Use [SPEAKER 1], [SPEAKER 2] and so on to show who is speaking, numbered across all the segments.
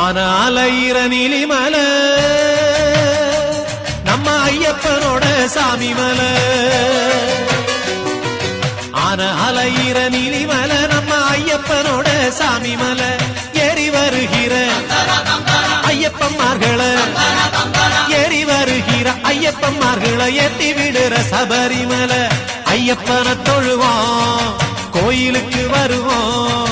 [SPEAKER 1] ஆன அலையிற நீலிமல நம்ம ஐயப்பனோட சாமி மல. ஆன அலையிற நீலிமல நம்ம ஐயப்பனோட சாமி மல. ஏறி வருகிற ஐயப்பன்மார்கள ஏறி வருகிற ஐயப்பன்மார்கள ஏத்தி விடுற சபரிமல. ஐயப்பனை தொழுவோம் கோயிலுக்கு வருவோம்.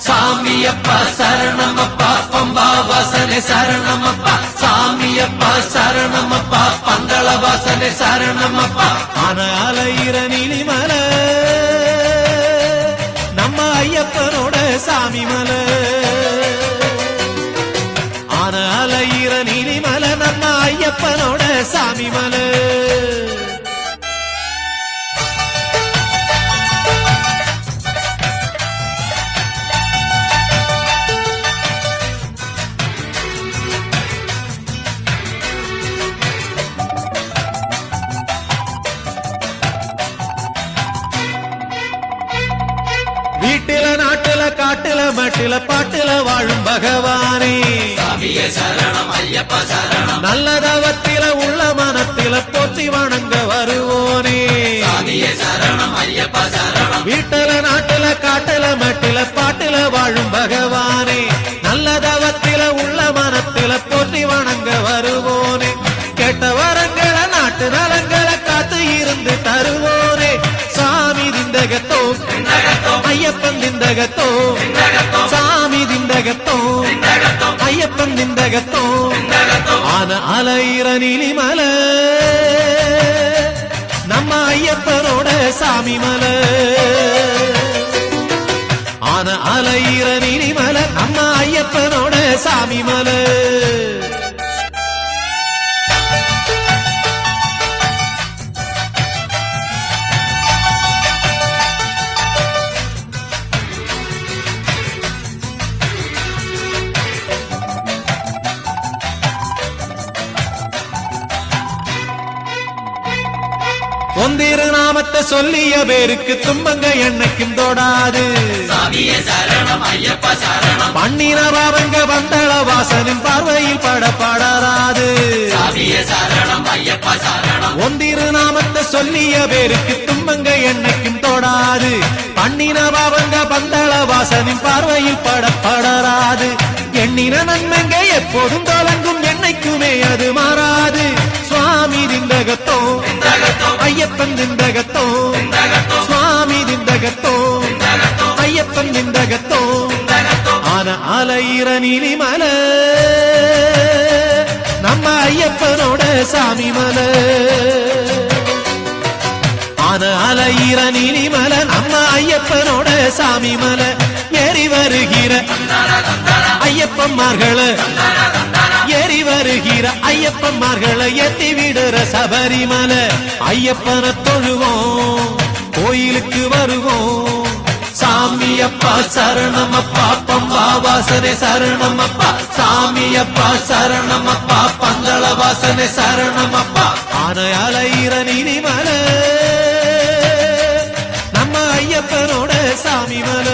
[SPEAKER 1] சாமியப்பா சரணமப்பா பம்பா வாசனே சரணமப்பா. சாமியப்பா சரணமப்பா பந்தள வாசனே சரணமப்பா. ஆன அலையிற நீலிமல நம்ம ஐயப்பனோட சாமி மல. ஆன அலையிற நீலிமல நம்ம ஐயப்பனோட சாமி மல. வீட்டில நாட்டுல காட்டுல மட்டில பாட்டுல வாழும் பகவானே சரணம் ஐயப்ப சரணம். நல்ல தவத்தில உள்ள மனத்தில போற்றி வணங்க வருவோனே சரணம் ஐயப்ப சரணம். வீட்டில நாட்டுல காட்டுல மட்டில பாட்டுல வாழும் பகவானே நல்ல தவத்தில உள்ள மனத்தில போற்றி வணங்க வருவோனே. கேட்ட வரங்களை நாட்டு நலங்களை காத்து இருந்து தருவோனே. சாமி திந்தகத்தோ ஐயப்பன் திந்தகத்தோ. சாமி திந்தகத்தோ ஐயப்பன் திந்தகத்தோ. ஆன அலையிற நீலிமல நம்ம ஐயப்பனோட சாமி மல. ஆன அலையிற நீலிமல நம்ம ஐயப்பனோட சாமி மல. ஒந்திரு நாமத்தை சொல்லிய பேருக்கு துன்பங்க என்னைக்கும் தொடாது. பண்ணின பாவங்க வந்தள வாசனின் பார்வையில் படப்படாது. ஒந்திரு நாமத்தை சொல்லிய பேருக்கு துன்பங்க என்னைக்கும் தொடாது. பண்ணின பாவங்க வந்தள வாசனின் பார்வையில் படப்படாது. எண்ணின நன்மைங்க எப்போதும் தொடங்கும் என்னைக்குமே அது மாறாது. சுவாமி திந்தகத்தோ ஐயப்பன் திந்தகத்தோ. சுவாமி திந்தகத்தோ ஐயப்பன் திந்தகத்தோ. ஆன அலையிற நீலிமல நம்ம ஐயப்பனோட சாமி மல. ஆன அலையிற நீலிமல நம்ம ஐயப்பனோட சாமி மல. ஏறி வருகிற ஐயப்பன்மார்கள ஏறி வருகிற ஐயப்பன்மார்கள ஏத்தி விடுற சபரிமல. ஐயப்பனை தொழுவோம் கோயிலுக்கு வருவோம். சாமியப்பா சரணமப்பா பம்பா வாசனே சரணமப்பா. சாமியப்பா சரணமப்பா பந்தள வாசனே சரணமப்பா. ஆன அலையிற நீலிமல நம்ம ஐயப்பனோட சாமி மல.